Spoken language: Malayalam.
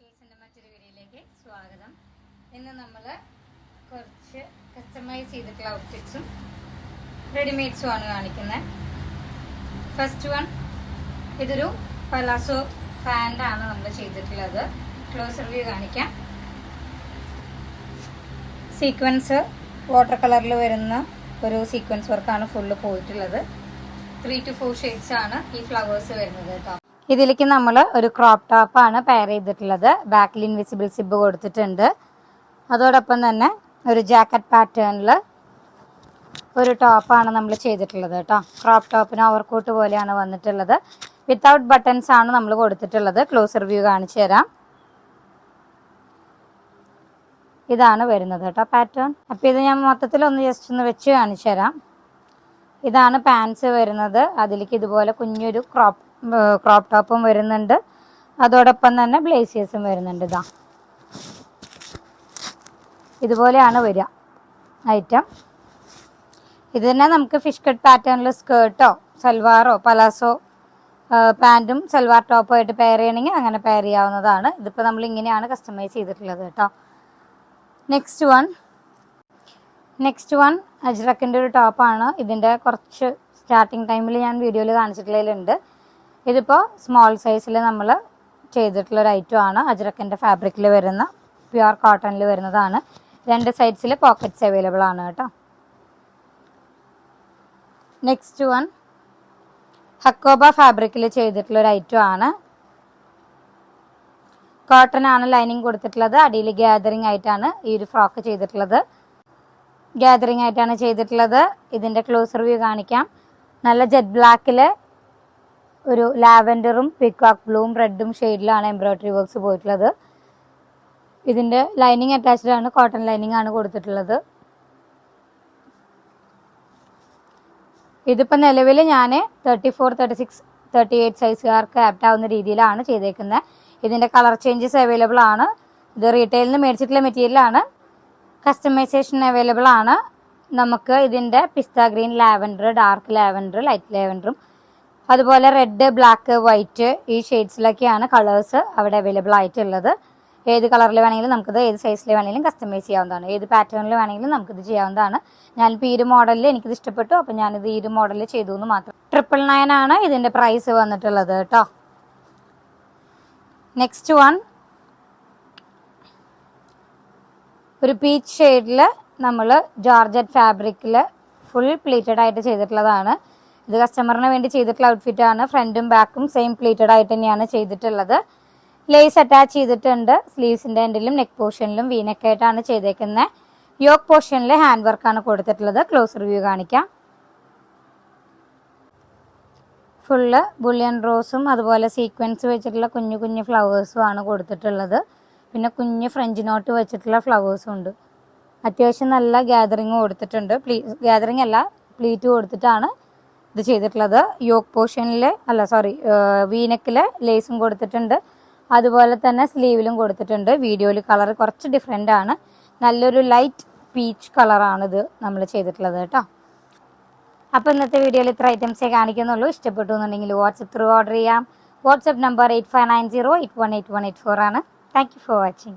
പാറ്റേഴ്സിൻ്റെ മറ്റൊരു വീഡിയോയിലേക്ക് സ്വാഗതം. ഇന്ന് നമ്മൾ കുറച്ച് കസ്റ്റമൈസ് ചെയ്തിട്ടുള്ള ഔട്ട്ഫിറ്റ്സും റെഡിമെയ്ഡ്സും ആണ് കാണിക്കുന്നത്. ഫസ്റ്റ് വൺ, ഇതൊരു പലാസോ പാൻ്റാണ് നമ്മൾ ചെയ്തിട്ടുള്ളത്. ക്ലോസർ വ്യൂ കാണിക്കാം. സീക്വൻസ് വാട്ടർ കളറിൽ വരുന്ന ഒരു സീക്വൻസ് വർക്കാണ് ഫുള്ള് പോയിട്ടുള്ളത്. 3 to 4 ഷെയ്ഡ്സ് ആണ് ഈ ഫ്ലവേഴ്സ് വരുന്നത് കേട്ടോ. ഇതിലേക്ക് നമ്മൾ ഒരു ക്രോപ്പ് ടോപ്പാണ് പെയർ ചെയ്തിട്ടുള്ളത്. ബാക്കിൽ ഇൻവിസിബിൾ സിബ് കൊടുത്തിട്ടുണ്ട്. അതോടൊപ്പം തന്നെ ഒരു ജാക്കറ്റ് പാറ്റേണിൽ ഒരു ടോപ്പാണ് നമ്മൾ ചെയ്തിട്ടുള്ളത് കേട്ടോ. ക്രോപ്പ് ടോപ്പിന് ഓവർകോട്ട് പോലെയാണ് വന്നിട്ടുള്ളത്. വിത്തൗട്ട് ബട്ടൺസ് ആണ് നമ്മൾ കൊടുത്തിട്ടുള്ളത്. ക്ലോസർ വ്യൂ കാണിച്ചു തരാം. ഇതാണ് വരുന്നത് കേട്ടോ പാറ്റേൺ. അപ്പോൾ ഇത് ഞാൻ മൊത്തത്തിൽ ജസ്റ്റ് ഒന്ന് വെച്ച് കാണിച്ചു തരാം. ഇതാണ് പാൻസ് വരുന്നത്. അതിലേക്ക് ഇതുപോലെ കുഞ്ഞൊരു ക്രോപ്പ് ടോപ്പും വരുന്നുണ്ട്. അതോടൊപ്പം തന്നെ ബ്ലേസിയേഴ്സും വരുന്നുണ്ട്. ഇതുപോലെയാണ് വരിക ഐറ്റം. ഇത് തന്നെ നമുക്ക് ഫിഷ് കട്ട് പാറ്റേണിൽ സ്കേർട്ടോ സൽവാറോ പലാസോ പാൻറ്റും സൽവാർ ടോപ്പോ ആയിട്ട് പെയർ ചെയ്യണമെങ്കിൽ അങ്ങനെ പെയർ ചെയ്യാവുന്നതാണ്. ഇതിപ്പോൾ നമ്മൾ ഇങ്ങനെയാണ് കസ്റ്റമൈസ് ചെയ്തിട്ടുള്ളത് കേട്ടോ. നെക്സ്റ്റ് വൺ അജ്രക്കിൻ്റെ ഒരു ടോപ്പാണ്. ഇതിൻ്റെ കുറച്ച് സ്റ്റാർട്ടിങ് ടൈമിൽ ഞാൻ വീഡിയോയിൽ കാണിച്ചിട്ടുള്ളതിലുണ്ട്. ഇതിപ്പോൾ സ്മോൾ സൈസിൽ നമ്മൾ ചെയ്തിട്ടുള്ളൊരു ഐറ്റമാണ്. അജ്രക്കിൻ്റെ ഫാബ്രിക്കിൽ വരുന്ന പ്യുവർ കോട്ടണിൽ വരുന്നതാണ്. 2 സൈഡ്സിൽ പോക്കറ്റ്സ് അവൈലബിൾ ആണ് കേട്ടോ. നെക്സ്റ്റ് വൺ ഹക്കോബ ഫാബ്രിക്കിൽ ചെയ്തിട്ടുള്ളൊരു ഐറ്റമാണ്. കോട്ടൺ ആണ് ലൈനിങ് കൊടുത്തിട്ടുള്ളത്. അടിയിൽ ഗ്യാതറിങ് ആയിട്ടാണ് ഈ ഒരു ഫ്രോക്ക് ചെയ്തിട്ടുള്ളത്. ഇതിൻ്റെ ക്ലോസർ വ്യൂ കാണിക്കാം. നല്ല ജെറ്റ് ബ്ലാക്കിൽ ഒരു ലാവൻഡറും പീകോക്ക് ബ്ലൂവും റെഡും ഷെയ്ഡിലാണ് എംബ്രോയിഡറി വർക്ക്സ് പോയിട്ടുള്ളത്. ഇതിൻ്റെ ലൈനിങ് അറ്റാച്ച്ഡ് ആണ്. കോട്ടൺ ലൈനിങ് ആണ് കൊടുത്തിട്ടുള്ളത്. ഇതിപ്പോൾ നിലവിൽ ഞാൻ 34, 36, 38 സൈസുകാർക്ക് ആപ്റ്റ് ആവുന്ന രീതിയിലാണ് ചെയ്തേക്കുന്നത്. ഇതിൻ്റെ കളർ ചേഞ്ചസ് അവൈലബിൾ ആണ്. ഇത് റീറ്റെയിലിൽ നിന്ന് മേടിച്ചിട്ടുള്ള മെറ്റീരിയലാണ്. കസ്റ്റമൈസേഷൻ അവൈലബിൾ ആണ്. നമുക്ക് ഇതിൻ്റെ pista green, lavender, dark lavender, light ലാവൻഡറും അതുപോലെ റെഡ്, ബ്ലാക്ക്, വൈറ്റ് ഈ ഷെയ്ഡ്സിലൊക്കെയാണ് കളേഴ്സ് അവിടെ അവൈലബിൾ ആയിട്ടുള്ളത്. ഏത് കളറിൽ വേണമെങ്കിലും നമുക്കിത് ഏത് സൈസിൽ വേണമെങ്കിലും കസ്റ്റമൈസ് ചെയ്യാവുന്നതാണ്. ഏത് പാറ്റേണിൽ വേണമെങ്കിലും നമുക്കിത് ചെയ്യാവുന്നതാണ്. ഞാനിപ്പോൾ ഈ ഒരു മോഡലിൽ എനിക്കിത് ഇഷ്ടപ്പെട്ടു. അപ്പോൾ ഞാനിത് ഈ ഒരു മോഡലിൽ ചെയ്തു എന്ന് മാത്രം. 999 ആണ് ഇതിൻ്റെ പ്രൈസ് വന്നിട്ടുള്ളത് കേട്ടോ. നെക്സ്റ്റ് വൺ ഒരു പീച്ച് ഷെയ്ഡിൽ നമ്മൾ ജോർജറ്റ് ഫാബ്രിക്കിൽ ഫുൾ പ്ലീറ്റഡ് ആയിട്ട് ചെയ്തിട്ടുള്ളതാണ്. ഇത് കസ്റ്റമറിന് വേണ്ടി ചെയ്തിട്ടുള്ള ഔട്ട്ഫിറ്റാണ്. ഫ്രണ്ടും ബാക്കും സെയിം പ്ലീറ്റഡ് ആയിട്ട് തന്നെയാണ് ചെയ്തിട്ടുള്ളത്. ലേസ് അറ്റാച്ച് ചെയ്തിട്ടുണ്ട്. സ്ലീവ്സിൻ്റെ എൻഡിലും നെക്ക് പോർഷനിലും വീനക്കായിട്ടാണ് ചെയ്തേക്കുന്നത്. യോക്ക് പോർഷനിൽ ഹാൻഡ് വർക്കാണ് കൊടുത്തിട്ടുള്ളത്. ക്ലോസർ വ്യൂ കാണിക്കാം. ഫുള്ള് ബുള്ളിയൻ റോസും അതുപോലെ സീക്വൻസ് വെച്ചിട്ടുള്ള കുഞ്ഞു കുഞ്ഞു ഫ്ലവേഴ്സും ആണ് കൊടുത്തിട്ടുള്ളത്. പിന്നെ കുഞ്ഞ് ഫ്രഞ്ച് നോട്ട് വെച്ചിട്ടുള്ള ഫ്ലവേഴ്സും ഉണ്ട്. അത്യാവശ്യം നല്ല ഗ്യാതറിങ് കൊടുത്തിട്ടുണ്ട്. ഗ്യാതറിങ് അല്ല, പ്ലീറ്റ് കൊടുത്തിട്ടാണ് ഇത് ചെയ്തിട്ടുള്ളത്. യോക്ക് പോർഷനിൽ വീനെക്കിൽ ലേസും കൊടുത്തിട്ടുണ്ട്. അതുപോലെ തന്നെ സ്ലീവിലും കൊടുത്തിട്ടുണ്ട്. വീഡിയോയിൽ കളർ കുറച്ച് ഡിഫറെൻ്റ് ആണ്. നല്ലൊരു ലൈറ്റ് പീച്ച് കളറാണിത് നമ്മൾ ചെയ്തിട്ടുള്ളത് കേട്ടോ. അപ്പോൾ ഇന്നത്തെ വീഡിയോയിൽ ഇത്ര ഐറ്റംസേ കാണിക്കുന്നുള്ളൂ. ഇഷ്ടപ്പെട്ടു എന്നുണ്ടെങ്കിൽ വാട്സപ്പ് ത്രൂ ഓർഡർ ചെയ്യാം. വാട്സപ്പ് നമ്പർ 8590818184 ആണ്. Thank you for watching.